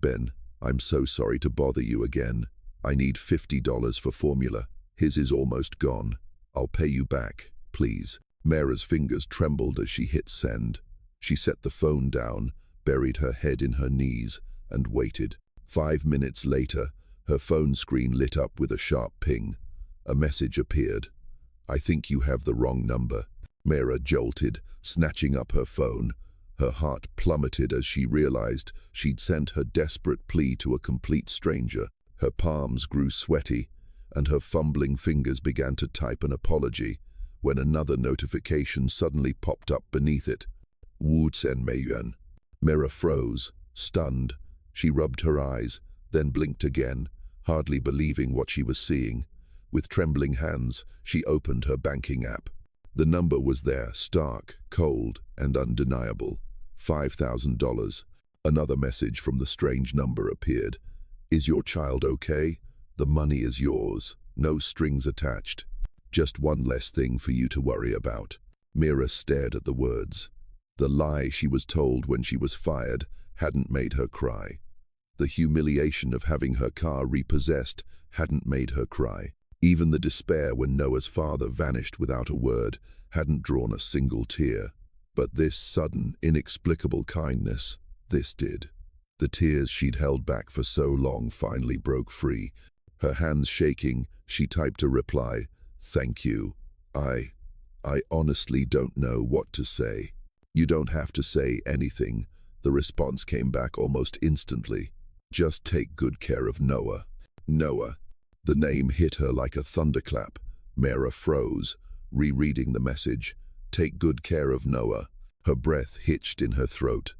Ben, I'm so sorry to bother you again. I need $50 for formula. His is almost gone. I'll pay you back, please. Mara's fingers trembled as she hit send. She set the phone down, buried her head in her knees, and waited. 5 minutes later, her phone screen lit up with a sharp ping. A message appeared. I think you have the wrong number. Mara jolted, snatching up her phone. Her heart plummeted as she realized she'd sent her desperate plea to a complete stranger. Her palms grew sweaty, and her fumbling fingers began to type an apology, when another notification suddenly popped up beneath it. Wu Tsen Meiyuan. Mara froze, stunned. She rubbed her eyes, then blinked again, hardly believing what she was seeing. With trembling hands, she opened her banking app. The number was there, stark, cold, and undeniable. $5,000. Another message from the strange number appeared. Is your child okay? The money is yours. No strings attached. Just one less thing for you to worry about. Mira stared at the words. The lie she was told when she was fired hadn't made her cry. The humiliation of having her car repossessed hadn't made her cry. Even the despair when Noah's father vanished without a word hadn't drawn a single tear. But this sudden, inexplicable kindness, this did. The tears she'd held back for so long finally broke free. Her hands shaking, she typed a reply. Thank you. I honestly don't know what to say. You don't have to say anything. The response came back almost instantly. Just take good care of Noah. Noah. The name hit her like a thunderclap. Mara froze, rereading the message. Take good care of Noah. Her breath hitched in her throat.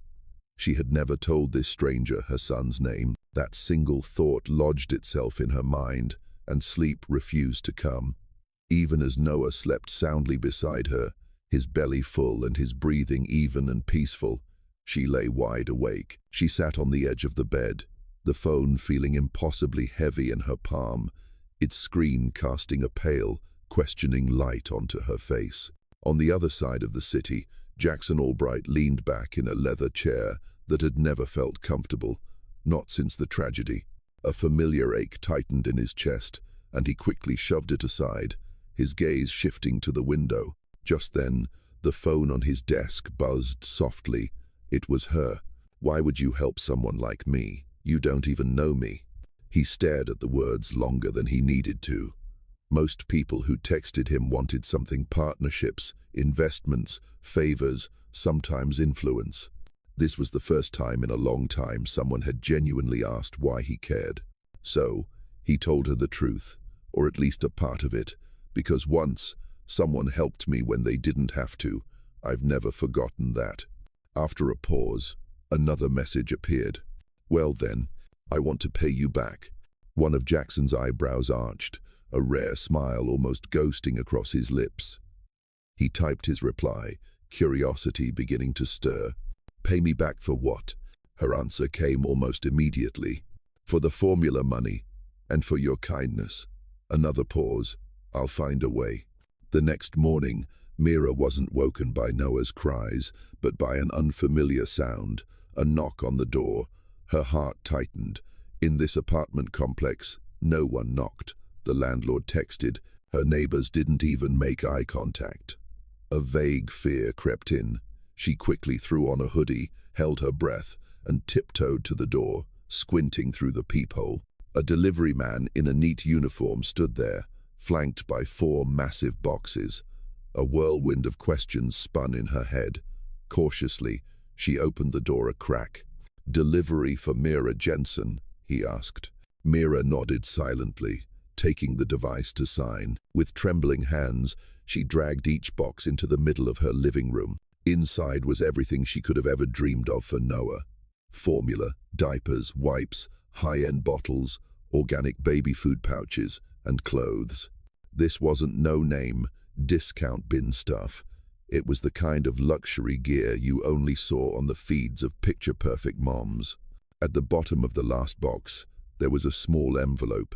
She had never told this stranger her son's name. That single thought lodged itself in her mind, and sleep refused to come. Even as Noah slept soundly beside her, his belly full and his breathing even and peaceful, she lay wide awake. She sat on the edge of the bed, the phone feeling impossibly heavy in her palm, its screen casting a pale, questioning light onto her face. On the other side of the city, Jackson Albright leaned back in a leather chair that had never felt comfortable, not since the tragedy. A familiar ache tightened in his chest, and he quickly shoved it aside, his gaze shifting to the window. Just then, the phone on his desk buzzed softly. It was her. Why would you help someone like me? You don't even know me. He stared at the words longer than he needed to. Most people who texted him wanted something: partnerships, investments, favors, sometimes influence. This was the first time in a long time someone had genuinely asked why he cared. So, he told her the truth, or at least a part of it, because once, someone helped me when they didn't have to. I've never forgotten that. After a pause, another message appeared. Well then, I want to pay you back. One of Jackson's eyebrows arched, a rare smile almost ghosting across his lips. He typed his reply, curiosity beginning to stir. Pay me back for what? Her answer came almost immediately. For the formula money, and for your kindness. Another pause. I'll find a way. The next morning, Mira wasn't woken by Noah's cries, but by an unfamiliar sound, a knock on the door. Her heart tightened. In this apartment complex, no one knocked. The landlord texted. Her neighbors didn't even make eye contact. A vague fear crept in. She quickly threw on a hoodie, held her breath, and tiptoed to the door, squinting through the peephole. A delivery man in a neat uniform stood there, flanked by 4 massive boxes. A whirlwind of questions spun in her head. Cautiously, she opened the door a crack. "Delivery for Mira Jensen?" he asked. Mira nodded silently, taking the device to sign. With trembling hands, she dragged each box into the middle of her living room. Inside was everything she could have ever dreamed of for Noah. Formula, diapers, wipes, high-end bottles, organic baby food pouches, and clothes. This wasn't no-name, discount bin stuff. It was the kind of luxury gear you only saw on the feeds of picture-perfect moms. At the bottom of the last box, there was a small envelope.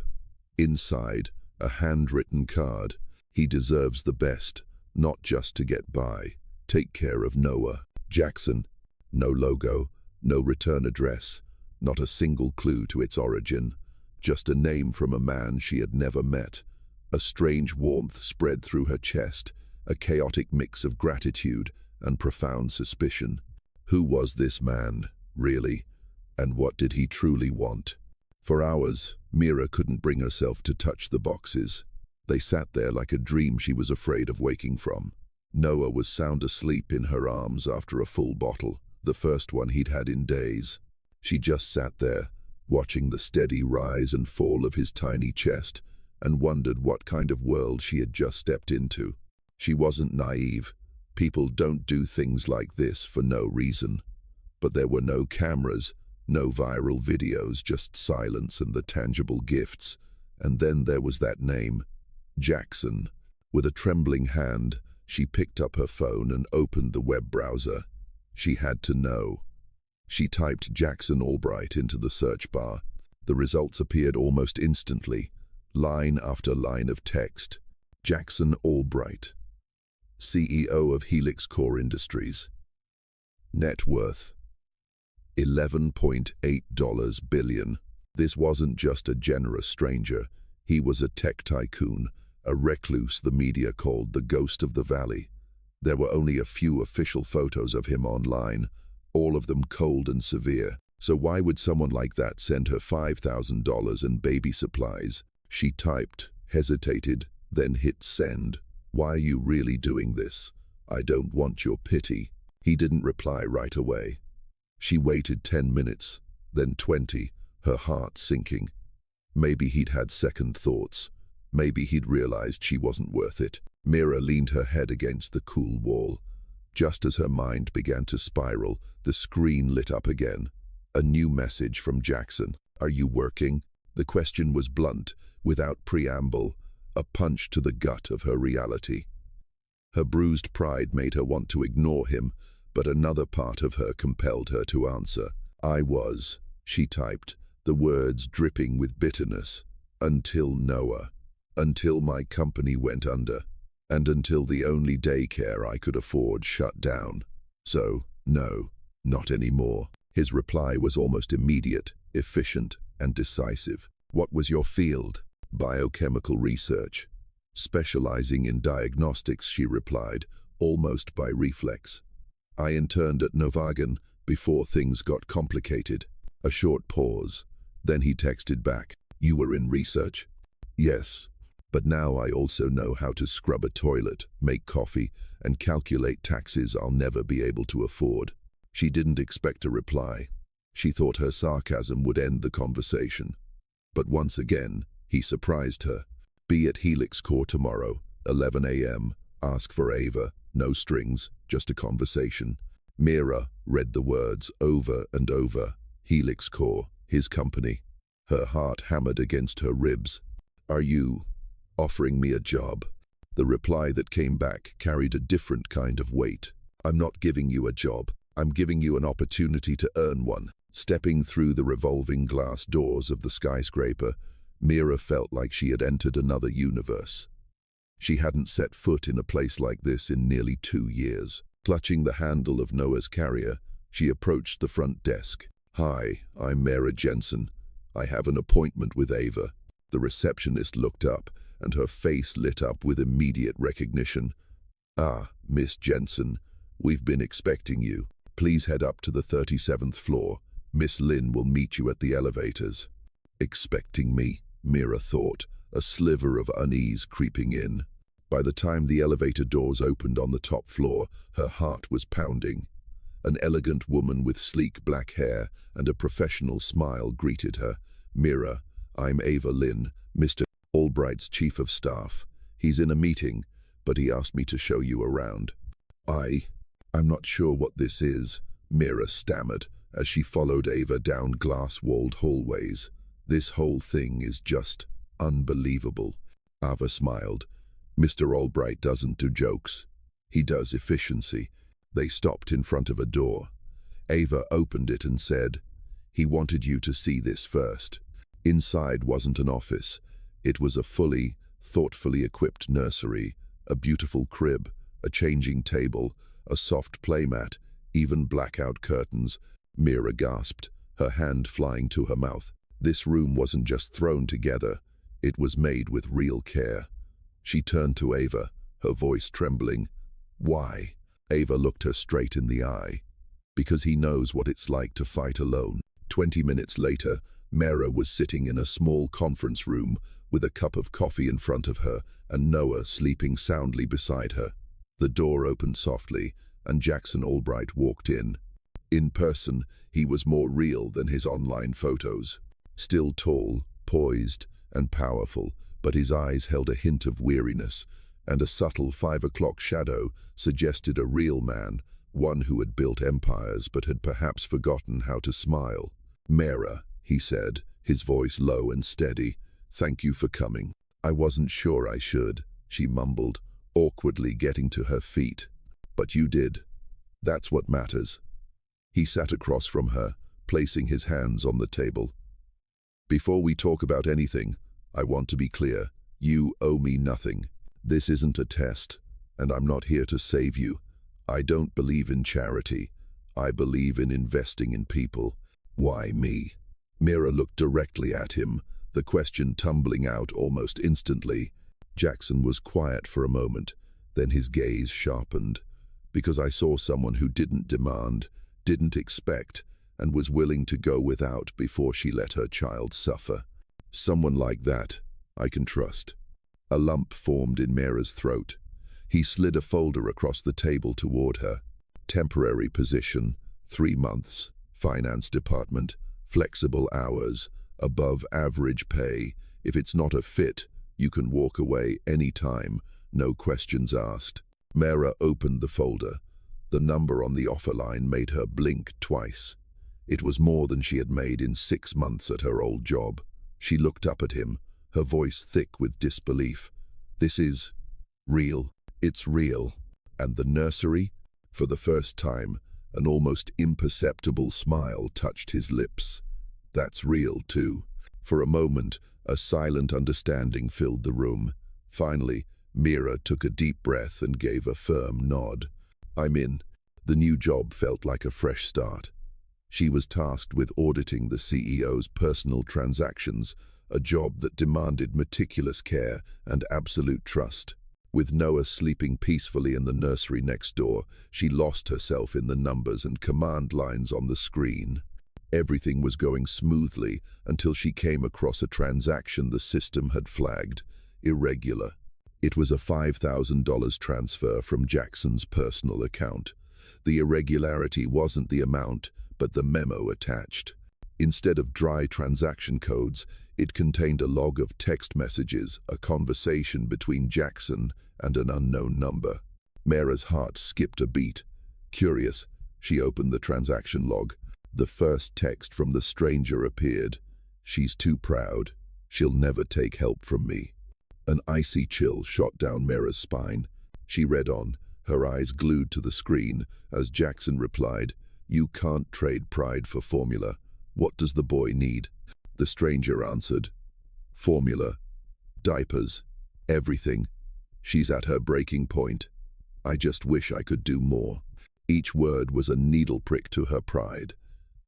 Inside, a handwritten card. He deserves the best, not just to get by. Take care of Noah. Jackson. No logo, no return address, Not a single clue to its origin, just a name from a man she had never met. A strange warmth spread through her chest, a chaotic mix of gratitude and profound suspicion. Who was this man, really? And what did he truly want? For hours, Mira couldn't bring herself to touch the boxes. They sat there like a dream she was afraid of waking from. Noah was sound asleep in her arms after a full bottle, the first one he'd had in days. She just sat there, watching the steady rise and fall of his tiny chest, and wondered what kind of world she had just stepped into. She wasn't naive. People don't do things like this for no reason. But there were no cameras, no viral videos, just silence and the tangible gifts. And then there was that name, Jackson. With a trembling hand, she picked up her phone and opened the web browser. She had to know. She typed Jackson Albright into the search bar. The results appeared almost instantly, line after line of text. Jackson Albright, CEO of Helix Core Industries. Net worth, $11.8 billion. This wasn't just a generous stranger. He was a tech tycoon, a recluse the media called the ghost of the valley. There were only a few official photos of him online, all of them cold and severe. So why would someone like that send her $5,000 in baby supplies? She typed, hesitated, then hit send. Why are you really doing this? I don't want your pity. He didn't reply right away. She waited 10 minutes, then 20, her heart sinking. Maybe he'd had second thoughts. Maybe he'd realized she wasn't worth it. Mira leaned her head against the cool wall. Just as her mind began to spiral, the screen lit up again. A new message from Jackson. Are you working? The question was blunt, without preamble, a punch to the gut of her reality. Her bruised pride made her want to ignore him, but another part of her compelled her to answer. I was, she typed, the words dripping with bitterness. Until Noah. Until my company went under. And until the only daycare I could afford shut down. So, no, not anymore. His reply was almost immediate, efficient, and decisive. What was your field? Biochemical research. Specializing in diagnostics, she replied, almost by reflex. I interned at Novagon before things got complicated. A short pause. Then he texted back, you were in research? Yes. But now I also know how to scrub a toilet, make coffee, and calculate taxes I'll never be able to afford. She didn't expect a reply. She thought her sarcasm would end the conversation. But once again, he surprised her. Be at Helix Core tomorrow, 11 a.m. Ask for Ava, no strings, just a conversation. Mira read the words over and over. Helix Core, his company. Her heart hammered against her ribs. Are you offering me a job? The reply that came back carried a different kind of weight. I'm not giving you a job. I'm giving you an opportunity to earn one. Stepping through the revolving glass doors of the skyscraper, Mira felt like she had entered another universe. She hadn't set foot in a place like this in nearly 2 years. Clutching the handle of Noah's carrier, she approached the front desk. Hi, I'm Mira Jensen. I have an appointment with Ava. The receptionist looked up, and her face lit up with immediate recognition. Ah, Miss Jensen, we've been expecting you. Please head up to the 37th floor. Miss Lin will meet you at the elevators. Expecting me, Mira thought, a sliver of unease creeping in. By the time the elevator doors opened on the top floor, her heart was pounding. An elegant woman with sleek black hair and a professional smile greeted her. Mira, I'm Ava Lin, Mr. Albright's chief of staff. He's in a meeting, but he asked me to show you around. I'm not sure what this is, Mira stammered as she followed Ava down glass-walled hallways. This whole thing is just unbelievable. Ava smiled. Mr. Albright doesn't do jokes. He does efficiency. They stopped in front of a door. Ava opened it and said, he wanted you to see this first. Inside wasn't an office. It was a fully, thoughtfully equipped nursery, a beautiful crib, a changing table, a soft playmat, even blackout curtains. Mira gasped. her hand flying to her mouth. This room wasn't just thrown together, it was made with real care. She turned to Ava, her voice trembling. "Why?" Ava looked her straight in the eye. "Because he knows what it's like to fight alone." 20 minutes later, Mera was sitting in a small conference room with a cup of coffee in front of her and Noah sleeping soundly beside her. The door opened softly and Jackson Albright walked in. In person, he was more real than his online photos. Still tall, poised, and powerful, but his eyes held a hint of weariness, and a subtle 5 o'clock shadow suggested a real man, one who had built empires but had perhaps forgotten how to smile. "Mera," he said, his voice low and steady, "thank you for coming." "I wasn't sure I should," she mumbled, awkwardly getting to her feet. "But you did. That's what matters." He sat across from her, placing his hands on the table. "Before we talk about anything, I want to be clear. You owe me nothing. This isn't a test, and I'm not here to save you. I don't believe in charity. I believe in investing in people." "Why me?" Mera looked directly at him, the question tumbling out almost instantly. Jackson was quiet for a moment, then his gaze sharpened. "Because I saw someone who didn't demand, didn't expect, and was willing to go without before she let her child suffer. Someone like that, I can trust." A lump formed in Mera's throat. He slid a folder across the table toward her. "Temporary position, 3 months, finance department, flexible hours, above average pay. If it's not a fit, you can walk away any time, no questions asked." Mera opened the folder. The number on the offer line made her blink twice. It was more than she had made in 6 months at her old job. She looked up at him, her voice thick with disbelief. "This is real." "It's real." "And the nursery?" For the first time, an almost imperceptible smile touched his lips. "That's real too." For a moment, a silent understanding filled the room. Finally, Mera took a deep breath and gave a firm nod. "I'm in." The new job felt like a fresh start. She was tasked with auditing the CEO's personal transactions, a job that demanded meticulous care and absolute trust. With Noah sleeping peacefully in the nursery next door, she lost herself in the numbers and command lines on the screen. Everything was going smoothly until she came across a transaction the system had flagged irregular. It was a $5,000 transfer from Jackson's personal account. The irregularity wasn't the amount, but the memo attached. Instead of dry transaction codes, it contained a log of text messages, a conversation between Jackson and an unknown number. Mera's heart skipped a beat. Curious, she opened the transaction log. The first text from the stranger appeared. "She's too proud. She'll never take help from me." An icy chill shot down Mera's spine. She read on, her eyes glued to the screen, as Jackson replied, "You can't trade pride for formula. What does the boy need?" The stranger answered, "Formula. Diapers. Everything. She's at her breaking point. I just wish I could do more." Each word was a needle prick to her pride.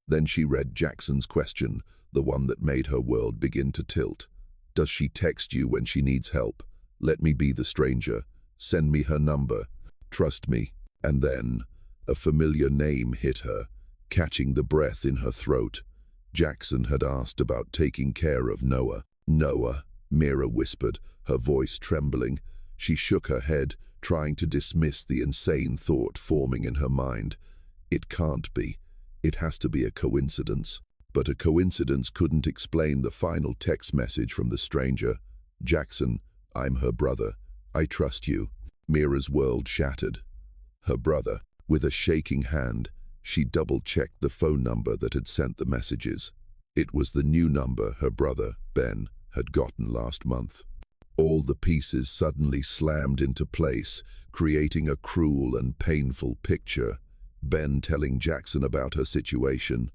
Then she read Jackson's question, the one that made her world begin to tilt. "Does she text you when she needs help? Let me be the stranger. Send me her number. Trust me." And then, a familiar name hit her, catching the breath in her throat. Jackson had asked about taking care of Noah. "Noah," Mera whispered, her voice trembling. She shook her head, trying to dismiss the insane thought forming in her mind. It can't be. It has to be a coincidence. But a coincidence couldn't explain the final text message from the stranger. "Jackson, I'm her brother. I trust you." Mera's world shattered. Her brother. With a shaking hand, she double-checked the phone number that had sent the messages. It was the new number her brother, Ben, had gotten last month. All the pieces suddenly slammed into place, creating a cruel and painful picture. Ben telling Jackson about her situation,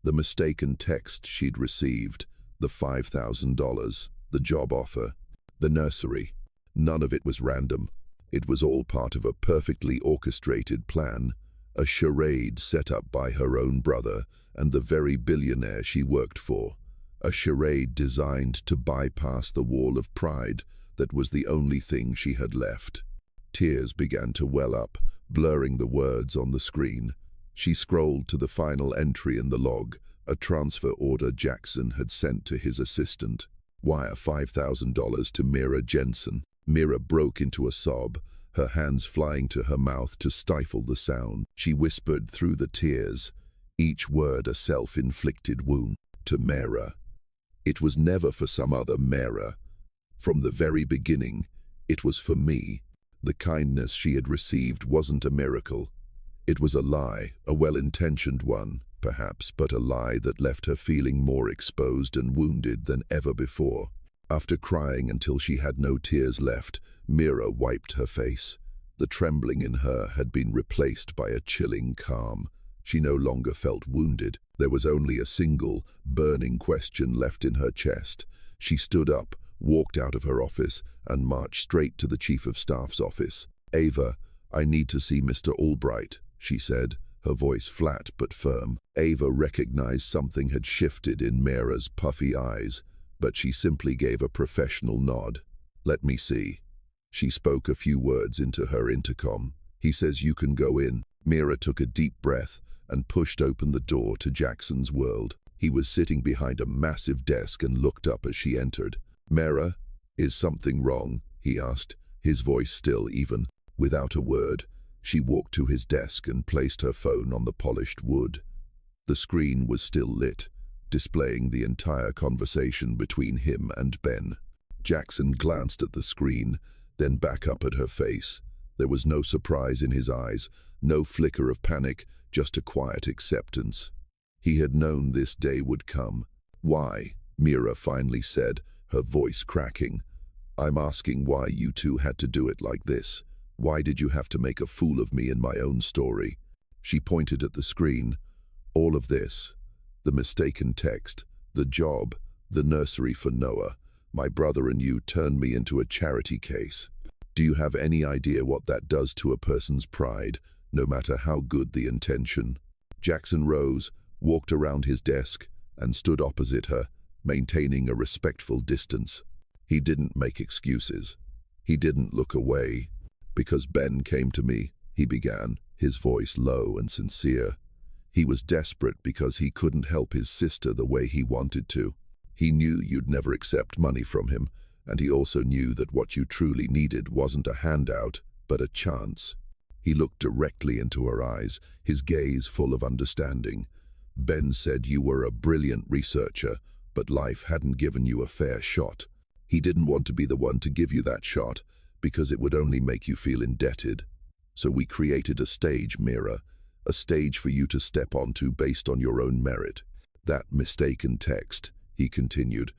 the mistaken text she'd received, the $5,000, the job offer, the nursery. None of it was random. It was all part of a perfectly orchestrated plan, a charade set up by her own brother and the very billionaire she worked for. A charade designed to bypass the wall of pride that was the only thing she had left. Tears began to well up, blurring the words on the screen. She scrolled to the final entry in the log, a transfer order Jackson had sent to his assistant. Wire $5,000 to Mira Jensen. Mira broke into a sob, her hands flying to her mouth to stifle the sound. She whispered through the tears, each word a self-inflicted wound. To Mira. It was never for some other Mira. From the very beginning, it was for me. The kindness she had received wasn't a miracle. It was a lie, a well-intentioned one, perhaps, but a lie that left her feeling more exposed and wounded than ever before. After crying until she had no tears left, Mira wiped her face. The trembling in her had been replaced by a chilling calm. She no longer felt wounded. There was only a single, burning question left in her chest. She stood up, walked out of her office, and marched straight to the Chief of Staff's office. "Ava, I need to see Mr. Albright," she said, her voice flat but firm. Ava recognized something had shifted in Mira's puffy eyes, but she simply gave a professional nod. "Let me see." She spoke a few words into her intercom. "He says you can go in." Mira took a deep breath and pushed open the door to Jackson's world. He was sitting behind a massive desk and looked up as she entered. "Mira, is something wrong?" he asked, his voice still even. Without a word, she walked to his desk and placed her phone on the polished wood. The screen was still lit, displaying the entire conversation between him and Ben. Jackson glanced at the screen, then back up at her face. There was no surprise in his eyes, no flicker of panic, just a quiet acceptance. He had known this day would come. "Why?" Mira finally said, her voice cracking. "I'm asking why you two had to do it like this. Why did you have to make a fool of me in my own story?" She pointed at the screen. "All of this. The mistaken text, the job, the nursery for Noah. My brother and you turned me into a charity case. Do you have any idea what that does to a person's pride, no matter how good the intention?" Jackson rose, walked around his desk, and stood opposite her, maintaining a respectful distance. He didn't make excuses. He didn't look away. "Because Ben came to me," he began, his voice low and sincere. "He was desperate because he couldn't help his sister the way he wanted to. He knew you'd never accept money from him, and he also knew that what you truly needed wasn't a handout, but a chance." He looked directly into her eyes, his gaze full of understanding. "Ben said you were a brilliant researcher, but life hadn't given you a fair shot. He didn't want to be the one to give you that shot, because it would only make you feel indebted. So we created a stage, Mira, a stage for you to step onto based on your own merit. That mistaken text," he continued,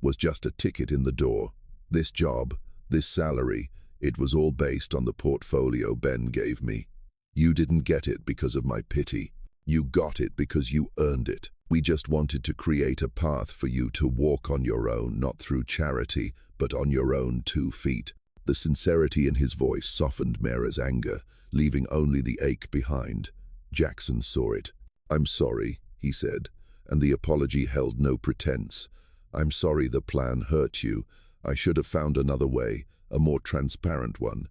"was just a ticket in the door. This job, this salary, it was all based on the portfolio Ben gave me. You didn't get it because of my pity. You got it because you earned it. We just wanted to create a path for you to walk on your own, not through charity, but on your own 2 feet. The sincerity in his voice softened Mira's anger, leaving only the ache behind. Jackson saw it. "I'm sorry," he said, and the apology held no pretense. "I'm sorry the plan hurt you. I should have found another way, a more transparent one.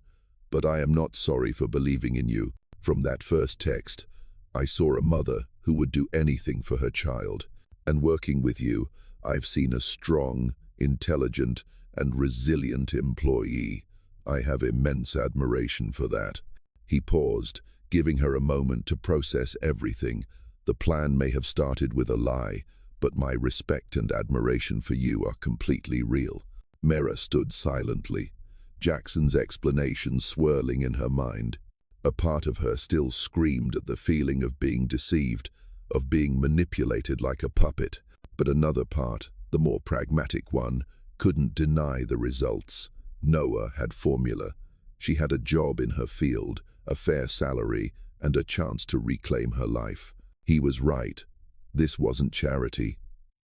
But I am not sorry for believing in you. From that first text, I saw a mother who would do anything for her child. And working with you, I've seen a strong, intelligent, and resilient employee. I have immense admiration for that." He paused, giving her a moment to process everything. "The plan may have started with a lie, but my respect and admiration for you are completely real." Mira stood silently, Jackson's explanation swirling in her mind. A part of her still screamed at the feeling of being deceived, of being manipulated like a puppet. But another part, the more pragmatic one, couldn't deny the results. Noah had formula. She had a job in her field, a fair salary, and a chance to reclaim her life. He was right. This wasn't charity.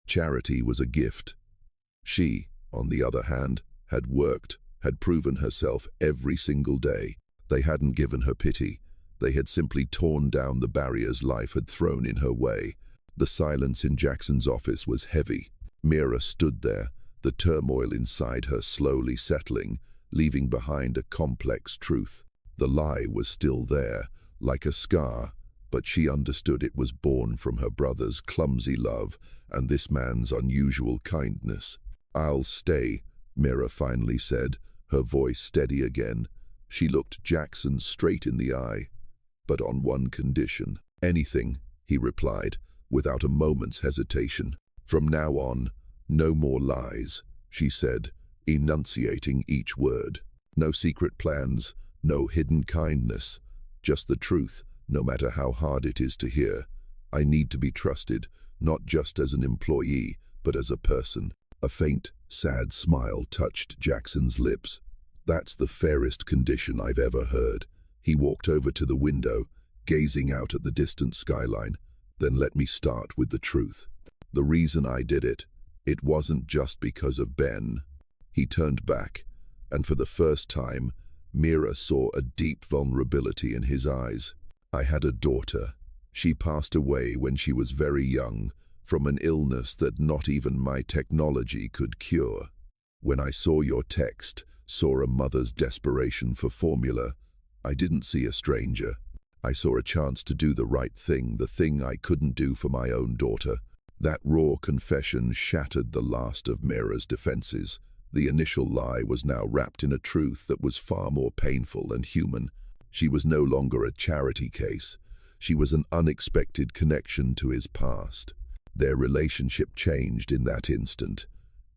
Charity was a gift. She, on the other hand, had worked, had proven herself every single day. They hadn't given her pity. They had simply torn down the barriers life had thrown in her way. The silence in Jackson's office was heavy. Mira stood there, the turmoil inside her slowly settling, leaving behind a complex truth. The lie was still there, like a scar, but she understood it was born from her brother's clumsy love and this man's unusual kindness. "I'll stay," Mira finally said, her voice steady again. She looked Jackson straight in the eye. "But on one condition." "Anything," he replied, without a moment's hesitation. "From now on, no more lies," she said, enunciating each word. "No secret plans, no hidden kindness, just the truth, no matter how hard it is to hear. I need to be trusted, not just as an employee, but as a person." A faint, sad smile touched Jackson's lips. "That's the fairest condition I've ever heard." He walked over to the window, gazing out at the distant skyline. "Then let me start with the truth. The reason I did it, it wasn't just because of Ben." He turned back, and for the first time, Mira saw a deep vulnerability in his eyes. "I had a daughter. She passed away when she was very young, from an illness that not even my technology could cure. When I saw your text, saw a mother's desperation for formula, I didn't see a stranger. I saw a chance to do the right thing, the thing I couldn't do for my own daughter." That raw confession shattered the last of Mira's defenses. The initial lie was now wrapped in a truth that was far more painful and human. She was no longer a charity case. She was an unexpected connection to his past. Their relationship changed in that instant.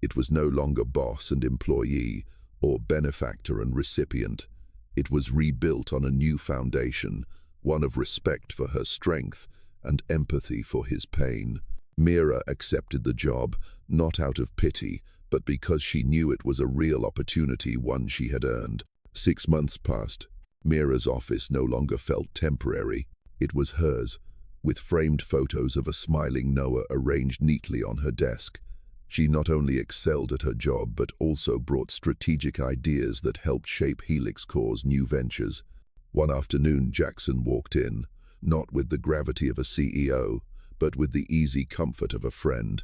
It was no longer boss and employee, or benefactor and recipient. It was rebuilt on a new foundation, one of respect for her strength and empathy for his pain. Mira accepted the job, not out of pity, but because she knew it was a real opportunity, one she had earned. 6 months passed. Mira's office no longer felt temporary. It was hers, with framed photos of a smiling Noah arranged neatly on her desk. She not only excelled at her job, but also brought strategic ideas that helped shape Helix Core's new ventures. One afternoon, Jackson walked in, not with the gravity of a CEO, but with the easy comfort of a friend.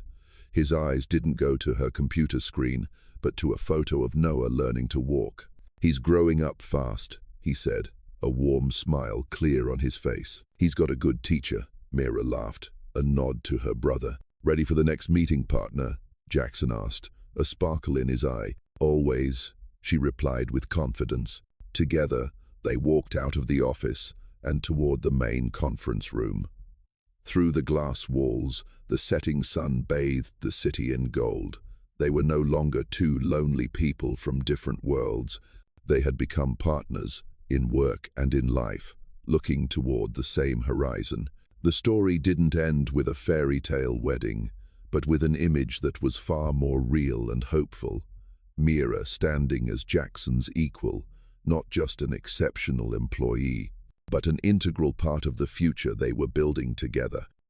His eyes didn't go to her computer screen, but to a photo of Noah learning to walk. "He's growing up fast," he said, a warm smile clear on his face. "He's got a good teacher," Mira laughed, a nod to her brother. "Ready for the next meeting, partner?" Jackson asked, a sparkle in his eye. "Always," she replied with confidence. Together, they walked out of the office and toward the main conference room. Through the glass walls, the setting sun bathed the city in gold. They were no longer two lonely people from different worlds. They had become partners, in work and in life, looking toward the same horizon. The story didn't end with a fairy tale wedding, but with an image that was far more real and hopeful. Mira standing as Jackson's equal, not just an exceptional employee, but an integral part of the future they were building together.